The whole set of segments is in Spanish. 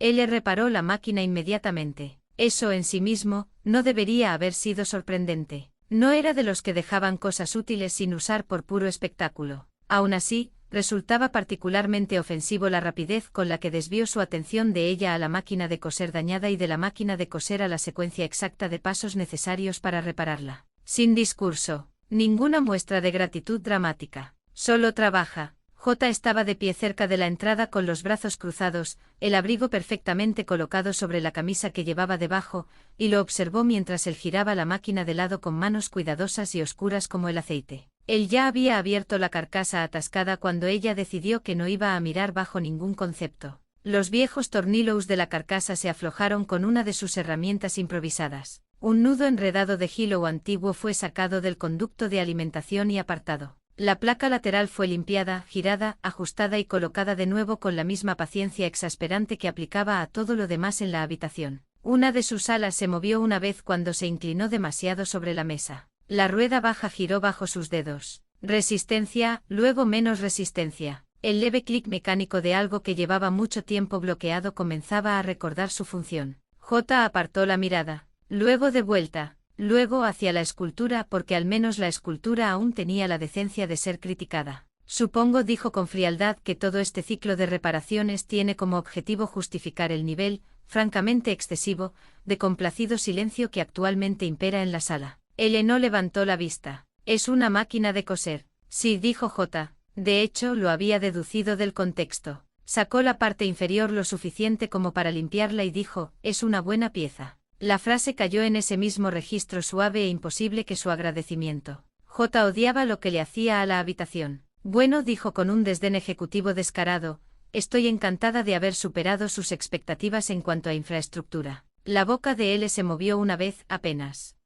Él reparó la máquina inmediatamente. Eso en sí mismo no debería haber sido sorprendente. No era de los que dejaban cosas útiles sin usar por puro espectáculo. Aún así, resultaba particularmente ofensivo la rapidez con la que desvió su atención de ella a la máquina de coser dañada y de la máquina de coser a la secuencia exacta de pasos necesarios para repararla. Sin discurso, ninguna muestra de gratitud dramática. Solo trabaja. J estaba de pie cerca de la entrada con los brazos cruzados, el abrigo perfectamente colocado sobre la camisa que llevaba debajo, y lo observó mientras él giraba la máquina de lado con manos cuidadosas y oscuras como el aceite. Él ya había abierto la carcasa atascada cuando ella decidió que no iba a mirar bajo ningún concepto. Los viejos tornillos de la carcasa se aflojaron con una de sus herramientas improvisadas. Un nudo enredado de hilo antiguo fue sacado del conducto de alimentación y apartado. La placa lateral fue limpiada, girada, ajustada y colocada de nuevo con la misma paciencia exasperante que aplicaba a todo lo demás en la habitación. Una de sus alas se movió una vez cuando se inclinó demasiado sobre la mesa. La rueda baja giró bajo sus dedos. Resistencia, luego menos resistencia. El leve clic mecánico de algo que llevaba mucho tiempo bloqueado comenzaba a recordar su función. J apartó la mirada. Luego de vuelta. Luego hacia la escultura porque al menos la escultura aún tenía la decencia de ser criticada. Supongo, dijo con frialdad, que todo este ciclo de reparaciones tiene como objetivo justificar el nivel, francamente excesivo, de complacido silencio que actualmente impera en la sala. Él no levantó la vista. Es una máquina de coser. Sí, dijo J. De hecho, lo había deducido del contexto. Sacó la parte inferior lo suficiente como para limpiarla y dijo, es una buena pieza. La frase cayó en ese mismo registro suave e imposible que su agradecimiento. J odiaba lo que le hacía a la habitación. Bueno, dijo con un desdén ejecutivo descarado, estoy encantada de haber superado sus expectativas en cuanto a infraestructura. La boca de él se movió una vez, apenas.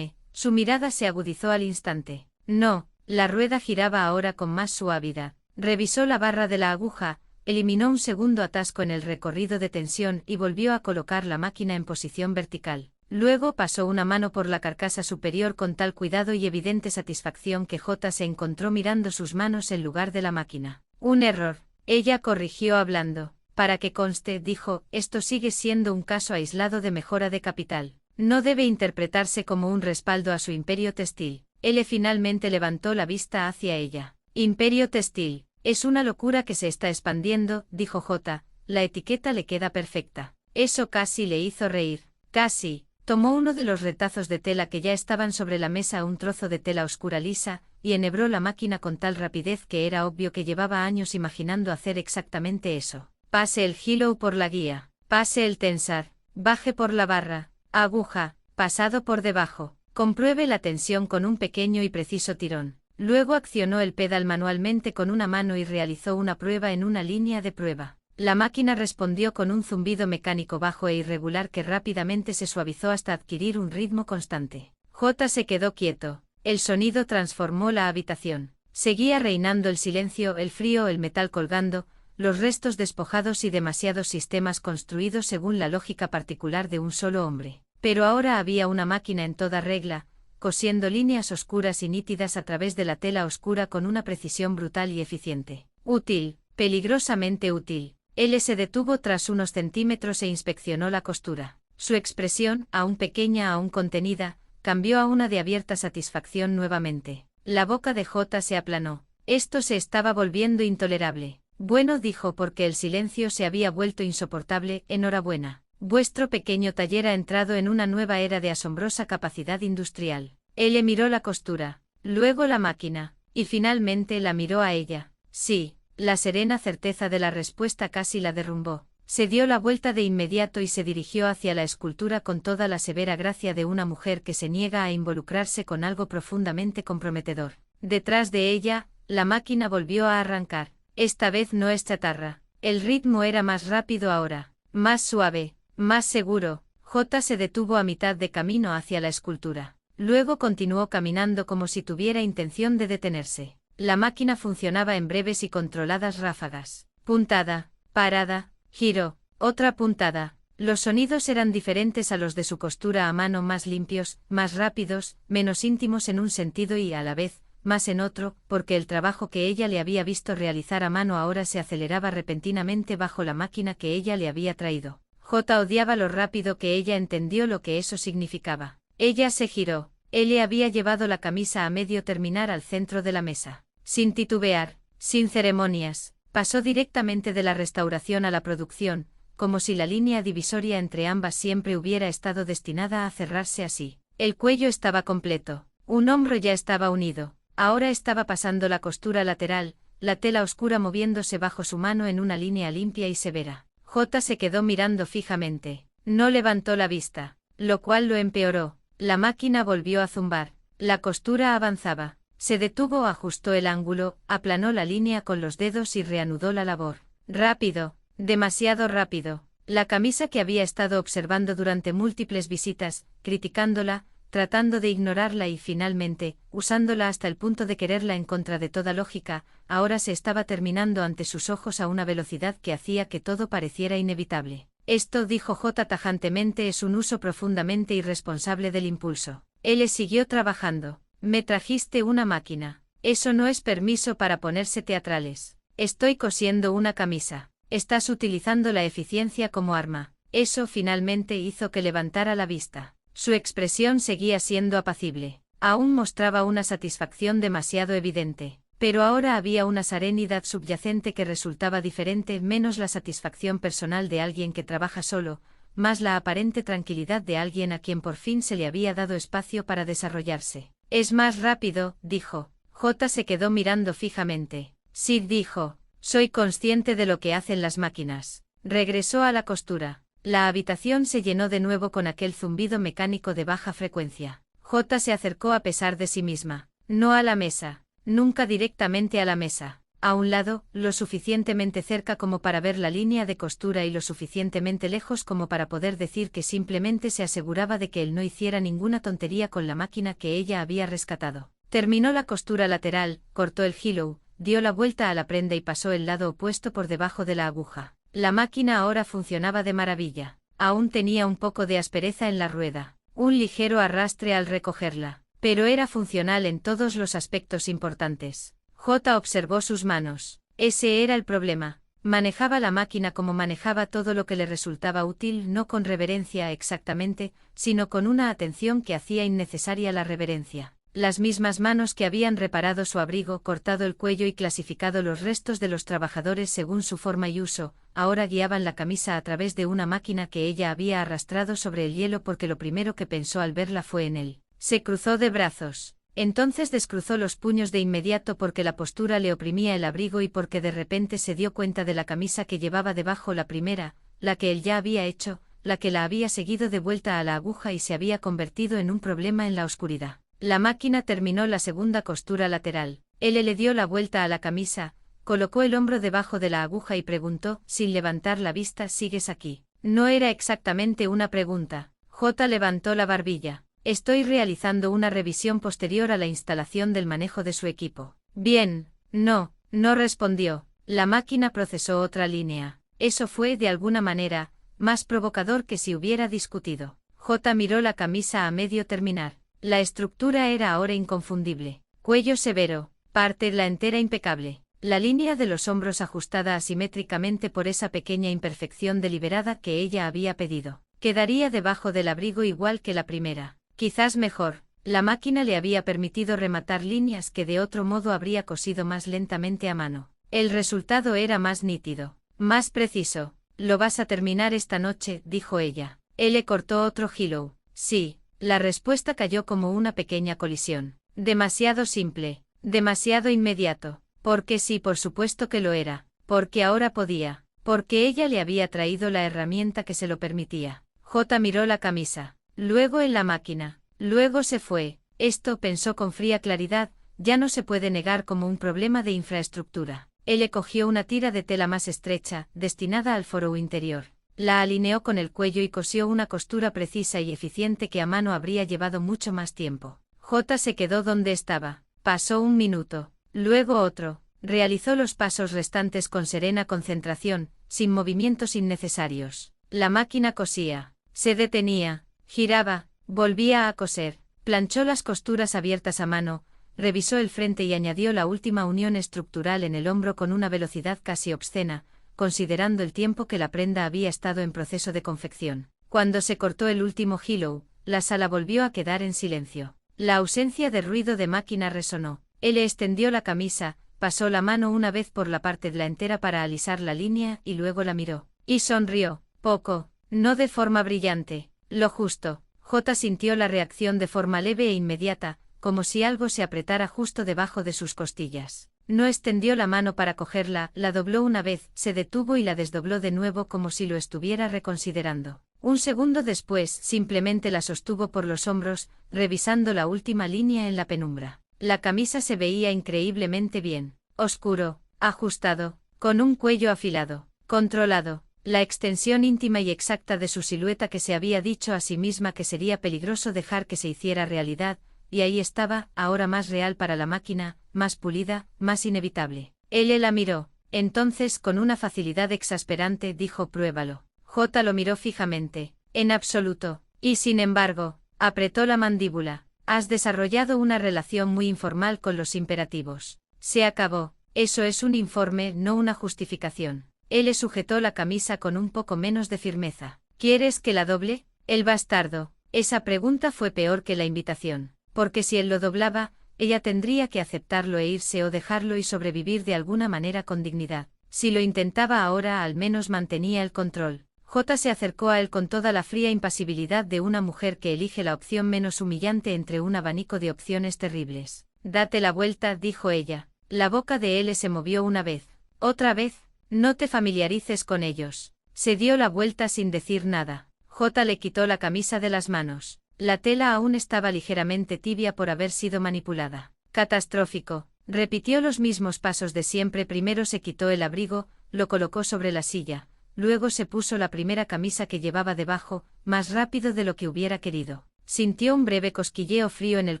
Su mirada se agudizó al instante. No, la rueda giraba ahora con más suavidad. Revisó la barra de la aguja, eliminó un segundo atasco en el recorrido de tensión y volvió a colocar la máquina en posición vertical. Luego pasó una mano por la carcasa superior con tal cuidado y evidente satisfacción que J se encontró mirando sus manos en lugar de la máquina. Un error. Ella corrigió hablando. Para que conste, dijo, esto sigue siendo un caso aislado de mejora de capital. No debe interpretarse como un respaldo a su imperio textil. Él finalmente levantó la vista hacia ella. Imperio textil. Es una locura que se está expandiendo, dijo J. La etiqueta le queda perfecta. Eso casi le hizo reír. Casi. Tomó uno de los retazos de tela que ya estaban sobre la mesa, un trozo de tela oscura lisa, y enhebró la máquina con tal rapidez que era obvio que llevaba años imaginando hacer exactamente eso. Pase el hilo por la guía. Pase el tensar. Baje por la barra. Aguja. Pasado por debajo. Compruebe la tensión con un pequeño y preciso tirón. Luego accionó el pedal manualmente con una mano y realizó una prueba en una línea de prueba. La máquina respondió con un zumbido mecánico bajo e irregular que rápidamente se suavizó hasta adquirir un ritmo constante. J se quedó quieto. El sonido transformó la habitación. Seguía reinando el silencio, el frío, el metal colgando, los restos despojados y demasiados sistemas construidos según la lógica particular de un solo hombre. Pero ahora había una máquina en toda regla, cosiendo líneas oscuras y nítidas a través de la tela oscura con una precisión brutal y eficiente. Útil, peligrosamente útil. Él se detuvo tras unos centímetros e inspeccionó la costura. Su expresión, aún pequeña, aún contenida, cambió a una de abierta satisfacción nuevamente. La boca de J se aplanó. Esto se estaba volviendo intolerable. Bueno, dijo porque el silencio se había vuelto insoportable, enhorabuena. Vuestro pequeño taller ha entrado en una nueva era de asombrosa capacidad industrial. Él miró la costura, luego la máquina, y finalmente la miró a ella. Sí, la serena certeza de la respuesta casi la derrumbó. Se dio la vuelta de inmediato y se dirigió hacia la escultura con toda la severa gracia de una mujer que se niega a involucrarse con algo profundamente comprometedor. Detrás de ella, la máquina volvió a arrancar. Esta vez no es chatarra. El ritmo era más rápido ahora, más suave, más seguro. J se detuvo a mitad de camino hacia la escultura. Luego continuó caminando como si tuviera intención de detenerse. La máquina funcionaba en breves y controladas ráfagas. Puntada, parada, giro, otra puntada. Los sonidos eran diferentes a los de su costura a mano, más limpios, más rápidos, menos íntimos en un sentido y, a la vez, más en otro, porque el trabajo que ella le había visto realizar a mano ahora se aceleraba repentinamente bajo la máquina que ella le había traído. J odiaba lo rápido que ella entendió lo que eso significaba. Ella se giró. Él le había llevado la camisa a medio terminar al centro de la mesa. Sin titubear, sin ceremonias, pasó directamente de la restauración a la producción, como si la línea divisoria entre ambas siempre hubiera estado destinada a cerrarse así. El cuello estaba completo. Un hombro ya estaba unido. Ahora estaba pasando la costura lateral, la tela oscura moviéndose bajo su mano en una línea limpia y severa. J se quedó mirando fijamente. No levantó la vista, lo cual lo empeoró. La máquina volvió a zumbar. La costura avanzaba. Se detuvo, ajustó el ángulo, aplanó la línea con los dedos y reanudó la labor. Rápido, demasiado rápido. La camisa que había estado observando durante múltiples visitas, criticándola, tratando de ignorarla y finalmente, usándola hasta el punto de quererla en contra de toda lógica, ahora se estaba terminando ante sus ojos a una velocidad que hacía que todo pareciera inevitable. Esto, dijo J tajantemente, es un uso profundamente irresponsable del impulso. Él siguió trabajando. Me trajiste una máquina. Eso no es permiso para ponerse teatrales. Estoy cosiendo una camisa. Estás utilizando la eficiencia como arma. Eso finalmente hizo que levantara la vista. Su expresión seguía siendo apacible. Aún mostraba una satisfacción demasiado evidente. Pero ahora había una serenidad subyacente que resultaba diferente, menos la satisfacción personal de alguien que trabaja solo, más la aparente tranquilidad de alguien a quien por fin se le había dado espacio para desarrollarse. Es más rápido, dijo. J se quedó mirando fijamente. Sí, dijo. Soy consciente de lo que hacen las máquinas. Regresó a la costura. La habitación se llenó de nuevo con aquel zumbido mecánico de baja frecuencia. J se acercó a pesar de sí misma. No a la mesa. Nunca directamente a la mesa. A un lado, lo suficientemente cerca como para ver la línea de costura y lo suficientemente lejos como para poder decir que simplemente se aseguraba de que él no hiciera ninguna tontería con la máquina que ella había rescatado. Terminó la costura lateral, cortó el hilo, dio la vuelta a la prenda y pasó el lado opuesto por debajo de la aguja. La máquina ahora funcionaba de maravilla. Aún tenía un poco de aspereza en la rueda, un ligero arrastre al recogerla, pero era funcional en todos los aspectos importantes. J observó sus manos. Ese era el problema. Manejaba la máquina como manejaba todo lo que le resultaba útil, no con reverencia exactamente, sino con una atención que hacía innecesaria la reverencia. Las mismas manos que habían reparado su abrigo, cortado el cuello y clasificado los restos de los trabajadores según su forma y uso, ahora guiaban la camisa a través de una máquina que ella había arrastrado sobre el hielo porque lo primero que pensó al verla fue en él. Se cruzó de brazos. Entonces descruzó los puños de inmediato porque la postura le oprimía el abrigo y porque de repente se dio cuenta de la camisa que llevaba debajo, la primera, la que él ya había hecho, la que la había seguido de vuelta a la aguja y se había convertido en un problema en la oscuridad. La máquina terminó la segunda costura lateral. Él le dio la vuelta a la camisa, colocó el hombro debajo de la aguja y preguntó, sin levantar la vista: ¿sigues aquí? No era exactamente una pregunta. J levantó la barbilla. Estoy realizando una revisión posterior a la instalación del manejo de su equipo. Bien, no respondió. La máquina procesó otra línea. Eso fue, de alguna manera, más provocador que si hubiera discutido. J miró la camisa a medio terminar. La estructura era ahora inconfundible. Cuello severo, parte la entera impecable. La línea de los hombros ajustada asimétricamente por esa pequeña imperfección deliberada que ella había pedido. Quedaría debajo del abrigo igual que la primera. Quizás mejor. La máquina le había permitido rematar líneas que de otro modo habría cosido más lentamente a mano. El resultado era más nítido, más preciso. «¿Lo vas a terminar esta noche?», dijo ella. Él le cortó otro hilo. Sí. La respuesta cayó como una pequeña colisión. Demasiado simple, demasiado inmediato. Porque sí, por supuesto que lo era. Porque ahora podía. Porque ella le había traído la herramienta que se lo permitía. J miró la camisa. Luego en la máquina. Luego se fue. Esto, pensó con fría claridad, ya no se puede negar como un problema de infraestructura. Él le cogió una tira de tela más estrecha, destinada al foro interior. La alineó con el cuello y cosió una costura precisa y eficiente que a mano habría llevado mucho más tiempo. J se quedó donde estaba. Pasó un minuto. Luego otro. Realizó los pasos restantes con serena concentración, sin movimientos innecesarios. La máquina cosía. Se detenía. Giraba. Volvía a coser. Planchó las costuras abiertas a mano, revisó el frente y añadió la última unión estructural en el hombro con una velocidad casi obscena, considerando el tiempo que la prenda había estado en proceso de confección. Cuando se cortó el último hilo, la sala volvió a quedar en silencio. La ausencia de ruido de máquina resonó. Él extendió la camisa, pasó la mano una vez por la parte de la entera para alisar la línea y luego la miró. Y sonrió, poco, no de forma brillante, lo justo. J sintió la reacción de forma leve e inmediata, como si algo se apretara justo debajo de sus costillas. No extendió la mano para cogerla, la dobló una vez, se detuvo y la desdobló de nuevo como si lo estuviera reconsiderando. Un segundo después simplemente la sostuvo por los hombros, revisando la última línea en la penumbra. La camisa se veía increíblemente bien. Oscuro, ajustado, con un cuello afilado, controlado, la extensión íntima y exacta de su silueta que se había dicho a sí misma que sería peligroso dejar que se hiciera realidad, y ahí estaba, ahora más real para la máquina, más pulida, más inevitable. Él la miró, entonces con una facilidad exasperante dijo pruébalo. J lo miró fijamente, en absoluto, y sin embargo, apretó la mandíbula. Has desarrollado una relación muy informal con los imperativos. Se acabó, eso es un informe, no una justificación. Él le sujetó la camisa con un poco menos de firmeza. ¿Quieres que la doble? El bastardo. Esa pregunta fue peor que la invitación, porque si él lo doblaba, ella tendría que aceptarlo e irse o dejarlo y sobrevivir de alguna manera con dignidad. Si lo intentaba ahora al menos mantenía el control. J se acercó a él con toda la fría impasibilidad de una mujer que elige la opción menos humillante entre un abanico de opciones terribles. Date la vuelta, dijo ella. La boca de él se movió una vez. Otra vez, no te familiarices con ellos. Se dio la vuelta sin decir nada. J le quitó la camisa de las manos. La tela aún estaba ligeramente tibia por haber sido manipulada. Catastrófico. Repitió los mismos pasos de siempre. Primero se quitó el abrigo, lo colocó sobre la silla. Luego se puso la primera camisa que llevaba debajo, más rápido de lo que hubiera querido. Sintió un breve cosquilleo frío en el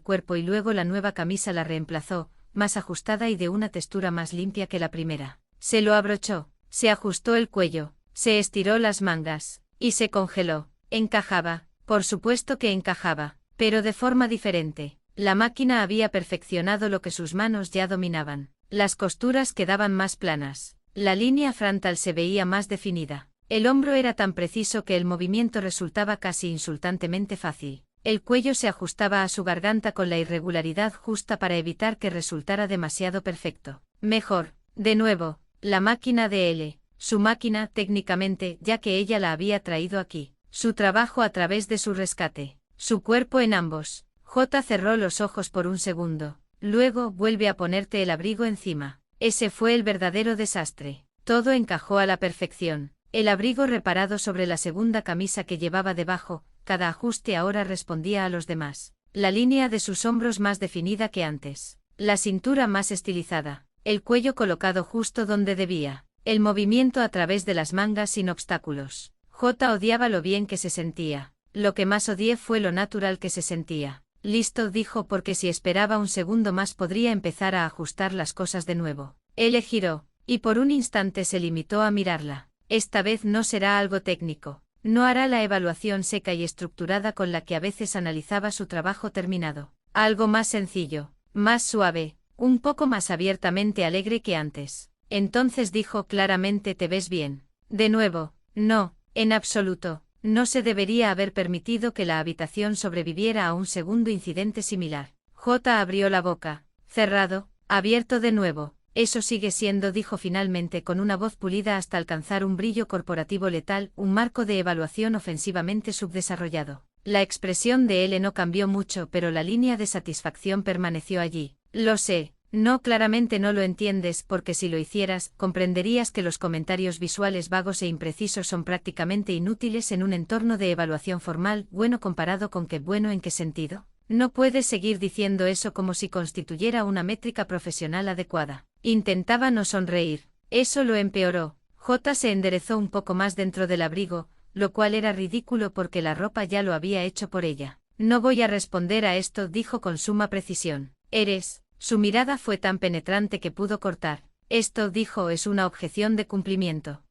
cuerpo y luego la nueva camisa la reemplazó, más ajustada y de una textura más limpia que la primera. Se lo abrochó, se ajustó el cuello, se estiró las mangas, y se congeló. Encajaba, por supuesto que encajaba, pero de forma diferente. La máquina había perfeccionado lo que sus manos ya dominaban. Las costuras quedaban más planas. La línea frontal se veía más definida. El hombro era tan preciso que el movimiento resultaba casi insultantemente fácil. El cuello se ajustaba a su garganta con la irregularidad justa para evitar que resultara demasiado perfecto. Mejor, de nuevo, la máquina de L. Su máquina, técnicamente, ya que ella la había traído aquí. Su trabajo a través de su rescate. Su cuerpo en ambos. J cerró los ojos por un segundo. Luego, vuelve a ponerte el abrigo encima. Ese fue el verdadero desastre. Todo encajó a la perfección. El abrigo reparado sobre la segunda camisa que llevaba debajo, cada ajuste ahora respondía a los demás. La línea de sus hombros más definida que antes. La cintura más estilizada. El cuello colocado justo donde debía. El movimiento a través de las mangas sin obstáculos. J odiaba lo bien que se sentía. Lo que más odié fue lo natural que se sentía. Listo, dijo, porque si esperaba un segundo más podría empezar a ajustar las cosas de nuevo. Él giró, y por un instante se limitó a mirarla. Esta vez no será algo técnico. No hará la evaluación seca y estructurada con la que a veces analizaba su trabajo terminado. Algo más sencillo, más suave, un poco más abiertamente alegre que antes. Entonces dijo claramente: te ves bien. De nuevo, no, en absoluto. No se debería haber permitido que la habitación sobreviviera a un segundo incidente similar. J abrió la boca. Cerrado, abierto de nuevo. Eso sigue siendo, dijo finalmente con una voz pulida hasta alcanzar un brillo corporativo letal, un marco de evaluación ofensivamente subdesarrollado. La expresión de él no cambió mucho, pero la línea de satisfacción permaneció allí. Lo sé. No, claramente no lo entiendes, porque si lo hicieras, comprenderías que los comentarios visuales vagos e imprecisos son prácticamente inútiles en un entorno de evaluación formal. Bueno, comparado con qué bueno, ¿en qué sentido? No puedes seguir diciendo eso como si constituyera una métrica profesional adecuada. Intentaba no sonreír. Eso lo empeoró. J se enderezó un poco más dentro del abrigo, lo cual era ridículo porque la ropa ya lo había hecho por ella. No voy a responder a esto, dijo con suma precisión. Eres... Su mirada fue tan penetrante que pudo cortar. Esto, dijo, es una objeción de cumplimiento.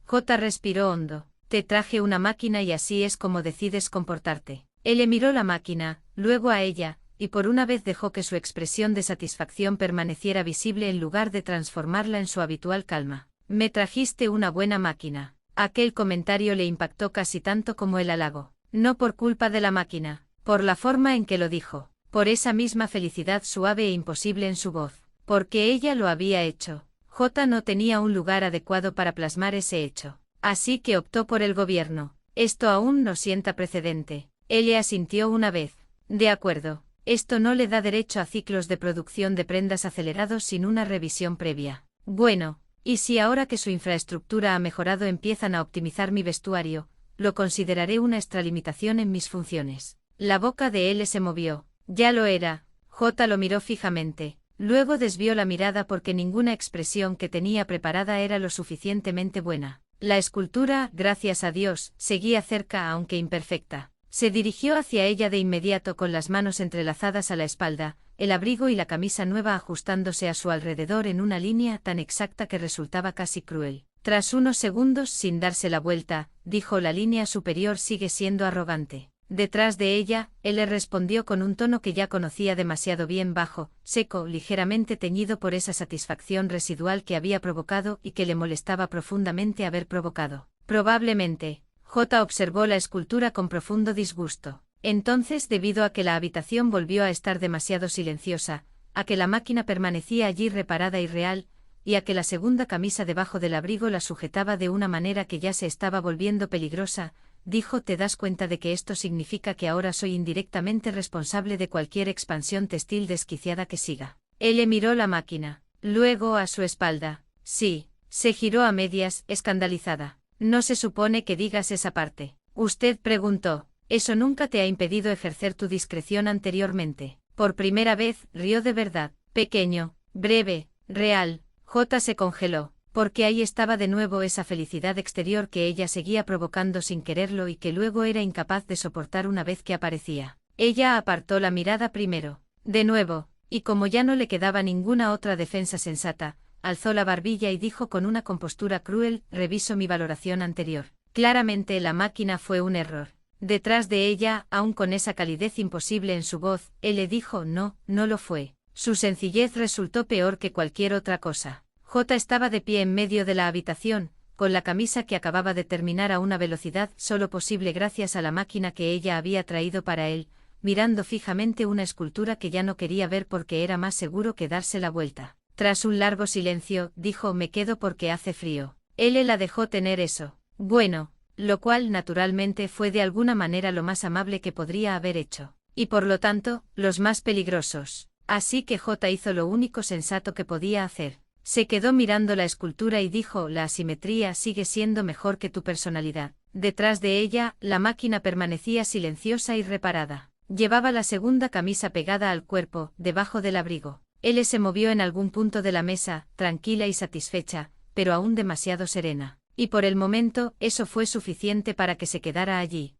J respiró hondo. Te traje una máquina y así es como decides comportarte. Él miró la máquina, luego a ella, y por una vez dejó que su expresión de satisfacción permaneciera visible en lugar de transformarla en su habitual calma. «Me trajiste una buena máquina». Aquel comentario le impactó casi tanto como el halago. No por culpa de la máquina, por la forma en que lo dijo, por esa misma felicidad suave e imposible en su voz, porque ella lo había hecho. J no tenía un lugar adecuado para plasmar ese hecho. Así que optó por el gobierno. Esto aún no sienta precedente. Él asintió una vez. De acuerdo. Esto no le da derecho a ciclos de producción de prendas acelerados sin una revisión previa. Bueno, y si ahora que su infraestructura ha mejorado empiezan a optimizar mi vestuario, lo consideraré una extralimitación en mis funciones. La boca de él se movió. Ya lo era. J lo miró fijamente. Luego desvió la mirada porque ninguna expresión que tenía preparada era lo suficientemente buena. La escultura, gracias a Dios, seguía cerca aunque imperfecta. Se dirigió hacia ella de inmediato con las manos entrelazadas a la espalda, el abrigo y la camisa nueva ajustándose a su alrededor en una línea tan exacta que resultaba casi cruel. Tras unos segundos sin darse la vuelta, dijo: la línea superior sigue siendo arrogante. Detrás de ella, él le respondió con un tono que ya conocía demasiado bien, bajo, seco, ligeramente teñido por esa satisfacción residual que había provocado y que le molestaba profundamente haber provocado. Probablemente. J observó la escultura con profundo disgusto. Entonces, debido a que la habitación volvió a estar demasiado silenciosa, a que la máquina permanecía allí reparada y real, y a que la segunda camisa debajo del abrigo la sujetaba de una manera que ya se estaba volviendo peligrosa, dijo: ¿te das cuenta de que esto significa que ahora soy indirectamente responsable de cualquier expansión textil desquiciada que siga? Él le miró la máquina. Luego a su espalda. Sí. Se giró a medias, escandalizada. No se supone que digas esa parte. Usted preguntó. ¿Eso nunca te ha impedido ejercer tu discreción anteriormente? Por primera vez, rió de verdad. Pequeño, breve, real. J se congeló, porque ahí estaba de nuevo esa felicidad exterior que ella seguía provocando sin quererlo y que luego era incapaz de soportar una vez que aparecía. Ella apartó la mirada primero. De nuevo, y como ya no le quedaba ninguna otra defensa sensata, alzó la barbilla y dijo con una compostura cruel: reviso mi valoración anterior. Claramente la máquina fue un error. Detrás de ella, aun con esa calidez imposible en su voz, él le dijo: no, no lo fue. Su sencillez resultó peor que cualquier otra cosa. J estaba de pie en medio de la habitación, con la camisa que acababa de terminar a una velocidad solo posible gracias a la máquina que ella había traído para él, mirando fijamente una escultura que ya no quería ver porque era más seguro que darse la vuelta. Tras un largo silencio, dijo: me quedo porque hace frío. Él la dejó tener eso. Bueno, lo cual naturalmente fue de alguna manera lo más amable que podría haber hecho. Y por lo tanto, los más peligrosos. Así que J hizo lo único sensato que podía hacer. Se quedó mirando la escultura y dijo: la asimetría sigue siendo mejor que tu personalidad. Detrás de ella, la máquina permanecía silenciosa y reparada. Llevaba la segunda camisa pegada al cuerpo, debajo del abrigo. Él se movió en algún punto de la mesa, tranquila y satisfecha, pero aún demasiado serena. Y por el momento, eso fue suficiente para que se quedara allí.